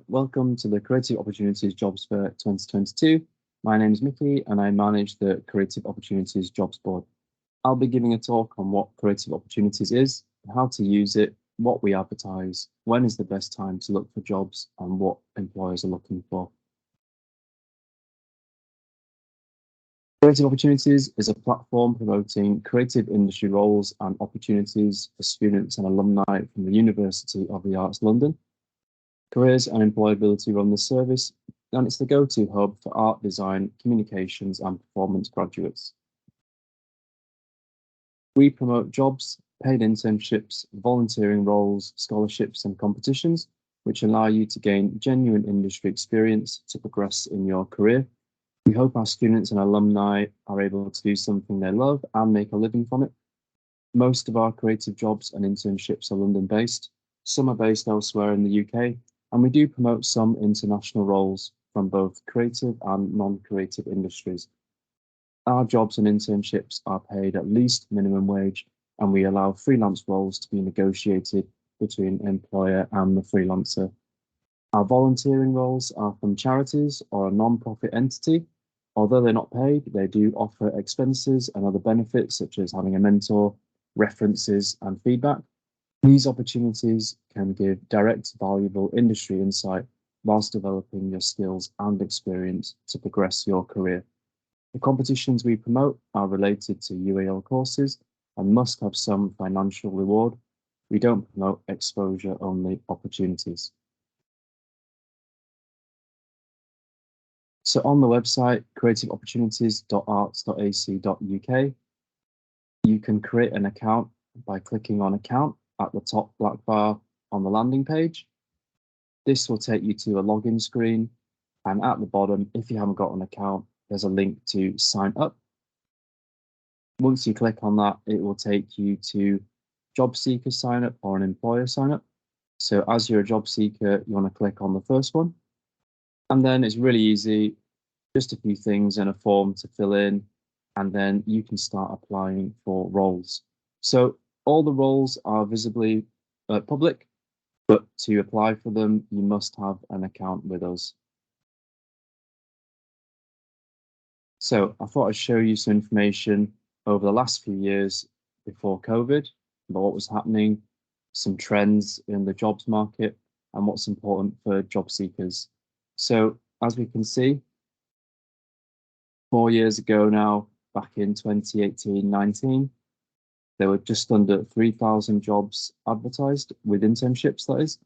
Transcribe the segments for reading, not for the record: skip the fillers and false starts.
welcome to the Creative Opportunities Jobs Fair 2022. My name is Mickey and I manage the Creative Opportunities Jobs Board. I'll be giving a talk on what Creative Opportunities is, how to use it, what we advertise, when is the best time to look for jobs, and what employers are looking for. Creative Opportunities is a platform promoting creative industry roles and opportunities for students and alumni from the University of the Arts London. Careers and Employability run the service, and it's the go-to hub for art, design, communications, and performance graduates. We promote jobs, paid internships, volunteering roles, scholarships, and competitions, which allow you to gain genuine industry experience to progress in your career. We hope our students and alumni are able to do something they love and make a living from it. Most of our creative jobs and internships are London-based. Some are based elsewhere in the UK, and we do promote some international roles from both creative and non-creative industries. Our jobs and internships are paid at least minimum wage, and we allow freelance roles to be negotiated between employer and the freelancer. Our volunteering roles are from charities or a non-profit entity. Although they're not paid, they do offer expenses and other benefits such as having a mentor, references, and feedback. These opportunities can give direct, valuable industry insight whilst developing your skills and experience to progress your career. The competitions we promote are related to UAL courses and must have some financial reward. We don't promote exposure-only opportunities. So on the website, creativeopportunities.arts.ac.uk, you can create an account by clicking on Account at the top black bar on the landing page. This will take you to a login screen, and at the bottom, if you haven't got an account, there's a link to sign up. Once you click on that, it will take you to job seeker sign up or an employer sign up. So as you're a job seeker, you want to click on the first one. And then it's really easy, just a few things and a form to fill in, and then you can start applying for roles. So all the roles are visibly public, but to apply for them, you must have an account with us. So I thought I'd show you some information over the last few years before COVID about what was happening, some trends in the jobs market, and what's important for job seekers. So as we can see, 4 years ago now, back in 2018-19, there were just under 3,000 jobs advertised with internships, that is.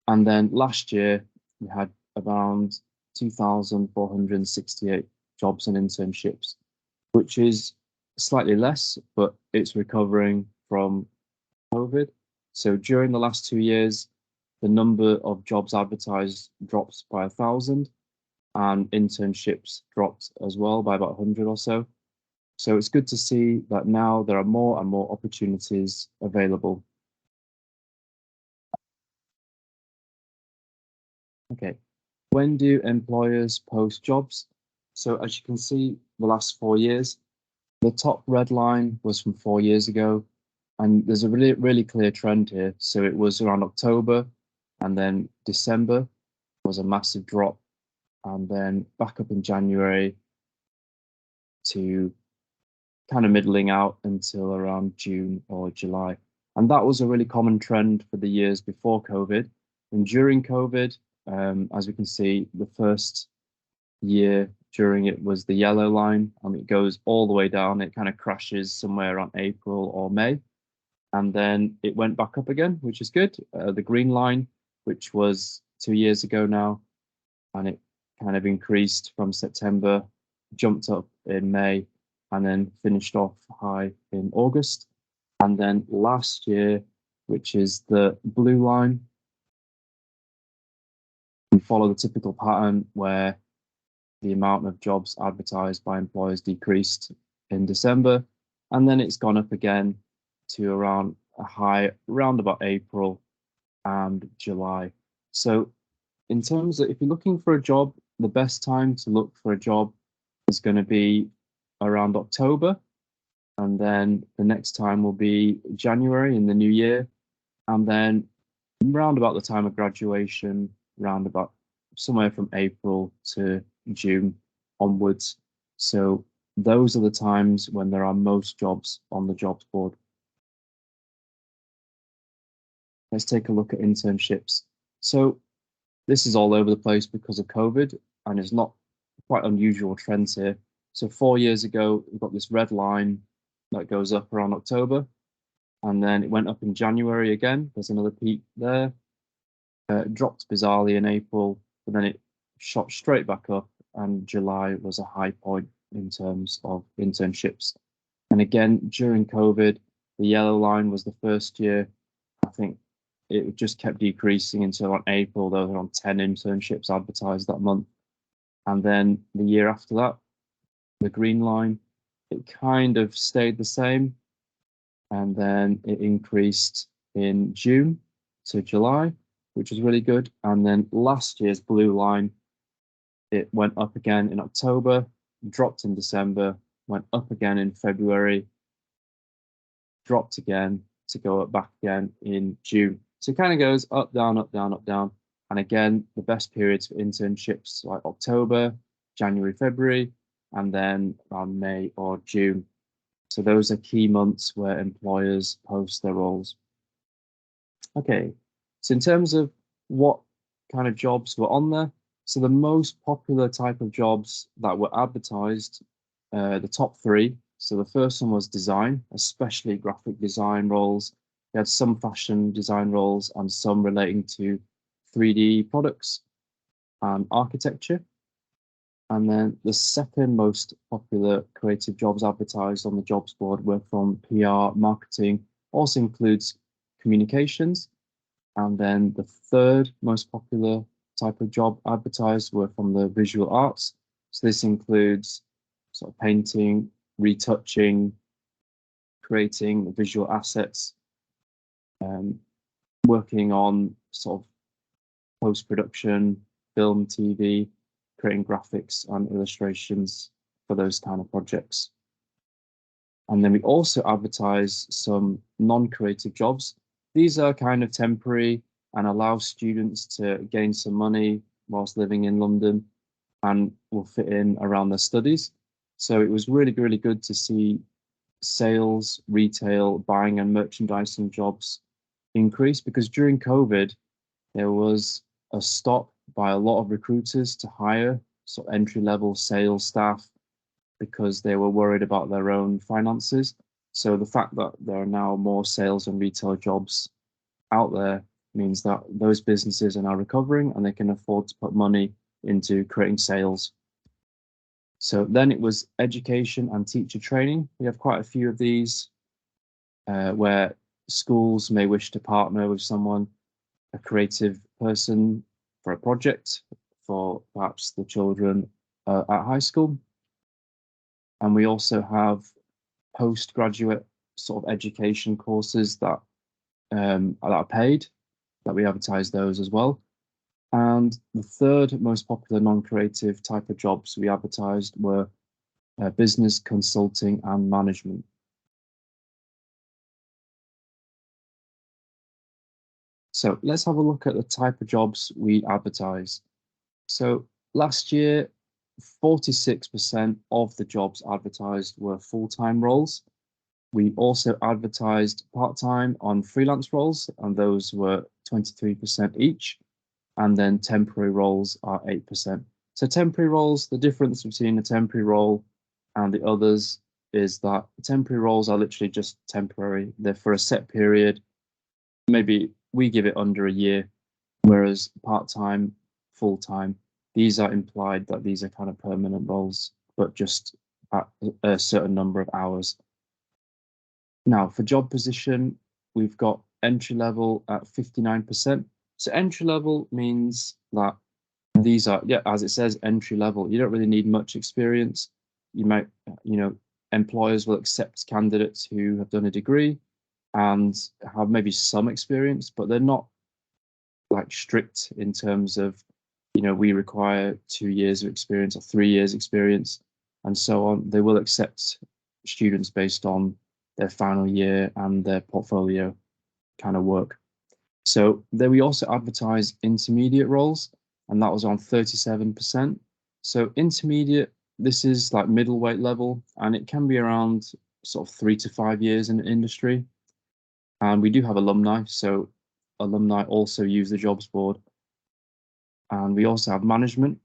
And then last year, we had around 2,468 jobs and internships, which is slightly less, but it's recovering from COVID. So during the last 2 years, the number of jobs advertised dropped by 1,000, and internships dropped as well by about 100 or so. So it's good to see that now there are more and more opportunities available. Okay, when do employers post jobs? So as you can see, the last 4 years, the top red line was from 4 years ago, and there's a really clear trend here. So it was around October, and then December was a massive drop, and then back up in January to kind of middling out until around June or July. And that was a really common trend for the years before COVID. And during COVID, as we can see, the first year during it was the yellow line, and it goes all the way down. It kind of crashes somewhere around April or May. And then it went back up again, which is good. The green line, which was 2 years ago now, and it kind of increased from September, jumped up in May, and then finished off high in August. And then last year, which is the blue line, we follow the typical pattern where the amount of jobs advertised by employers decreased in December, and then it's gone up again to around a high around about April and July. So in terms of if you're looking for a job, the best time to look for a job is going to be around October, and then the next time will be January in the new year, and then around about the time of graduation, round about somewhere from April to June onwards. So those are the times when there are most jobs on the jobs board. Let's take a look at internships. So this is all over the place because of COVID, and it's not quite unusual trends here. So 4 years ago, we've got this red line that goes up around October, and then it went up in January again. There's another peak there. It dropped bizarrely in April, but then it shot straight back up, and July was a high point in terms of internships. And again, during COVID, the yellow line was the first year. I think it just kept decreasing until on April, there were on 10 internships advertised that month. And then the year after that, the green line, it kind of stayed the same. And then it increased in June to July, which was really good. And then last year's blue line, it went up again in October, dropped in December, went up again in February, dropped again to go up back again in June. So it kind of goes up, down, up, down, up, down. And again, the best periods for internships like October, January, February, and then around May or June. So those are key months where employers post their roles. Okay, so in terms of what kind of jobs were on there, so the most popular type of jobs that were advertised, the top three. So the first one was design, especially graphic design roles. We had some fashion design roles and some relating to 3D products and architecture. And then the second most popular creative jobs advertised on the jobs board were from PR, marketing, also includes communications. And then the third most popular type of job advertised were from the visual arts. So this includes sort of painting, retouching, creating visual assets, working on sort of post-production, film, TV, creating graphics and illustrations for those kind of projects. And then we also advertise some non-creative jobs. These are kind of temporary and allow students to gain some money whilst living in London and will fit in around their studies. So it was really, really good to see sales, retail, buying and merchandising jobs increase, because during COVID, there was a stop by a lot of recruiters to hire sort of entry-level sales staff because they were worried about their own finances. So the fact that there are now more sales and retail jobs out there means that those businesses are now recovering and they can afford to put money into creating sales. So then it was education and teacher training. We have quite a few of these where schools may wish to partner with someone, a creative person, for a project for perhaps the children at high school. And we also have postgraduate sort of education courses that are paid, that we advertise those as well. And the third most popular non-creative type of jobs we advertised were business consulting and management. So let's have a look at the type of jobs we advertise. So last year, 46% of the jobs advertised were full-time roles. We also advertised part-time on freelance roles, and those were 23% each. And then temporary roles are 8%. So temporary roles, the difference between a temporary role and the others is that temporary roles are literally just temporary. They're for a set period. Maybe we give it under a year, whereas part-time, full-time, these are implied that these are kind of permanent roles, but just at a certain number of hours. Now, for job position, we've got entry level at 59%. So entry level means that these are, yeah, as it says, entry level. You don't really need much experience. You might, employers will accept candidates who have done a degree and have maybe some experience, but they're not like strict in terms of, we require 2 years of experience or 3 years experience and so on. They will accept students based on their final year and their portfolio kind of work. So then we also advertise intermediate roles, and that was on 37%. So intermediate, this is like middleweight level, and it can be around sort of 3 to 5 years in the industry. And we do have alumni, so alumni also use the jobs board. And we also have management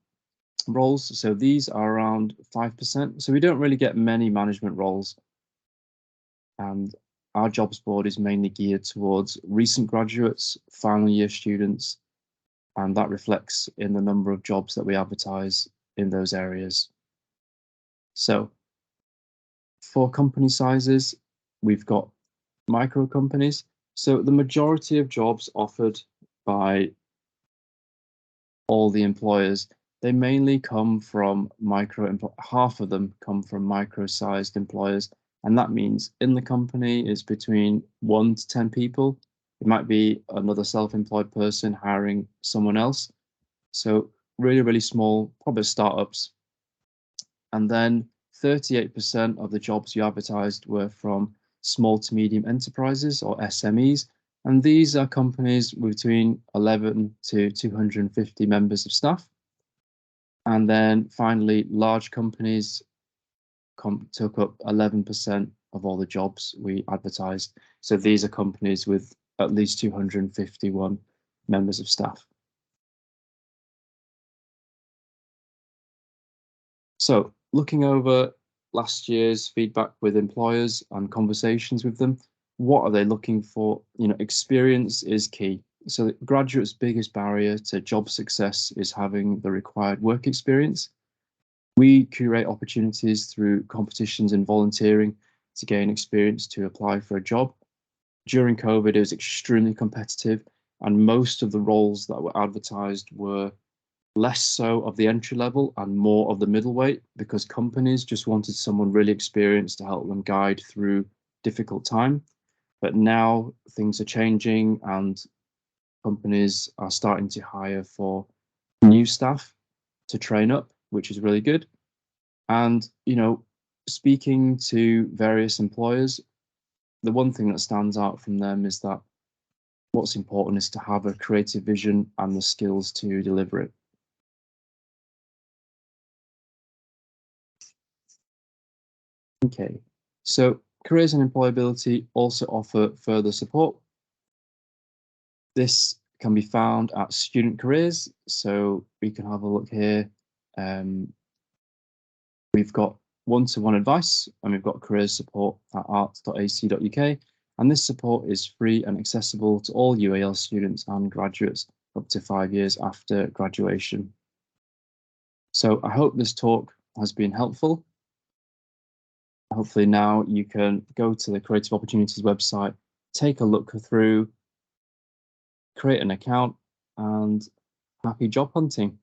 roles, so these are around 5%. So we don't really get many management roles. And our jobs board is mainly geared towards recent graduates, final year students, and that reflects in the number of jobs that we advertise in those areas. So for company sizes, we've got micro companies. So the majority of jobs offered by all the employers, they mainly come from half of them come from micro-sized employers. And that means in the company is between 1 to 10 people. It might be another self-employed person hiring someone else. So really, really small, probably startups. And then 38% of the jobs you advertised were from small to medium enterprises or SMEs. And these are companies between 11 to 250 members of staff. And then finally, large companies took up 11% of all the jobs we advertised. So these are companies with at least 251 members of staff. So looking over last year's feedback with employers and conversations with them, what are they looking for? Experience is key. So graduates' biggest barrier to job success is having the required work experience. We curate opportunities through competitions and volunteering to gain experience to apply for a job. During COVID, it was extremely competitive, and most of the roles that were advertised were less so of the entry level and more of the middleweight, because companies just wanted someone really experienced to help them guide through difficult time. But now things are changing and companies are starting to hire for new staff to train up, which is really good. And, speaking to various employers, the one thing that stands out from them is that what's important is to have a creative vision and the skills to deliver it. Okay, so careers and employability also offer further support. This can be found at student careers. So we can have a look here. We've got one-to-one advice, and we've got careers support at arts.ac.uk. And this support is free and accessible to all UAL students and graduates up to 5 years after graduation. So I hope this talk has been helpful. Hopefully now you can go to the Creative Opportunities website, take a look through, create an account, and happy job hunting.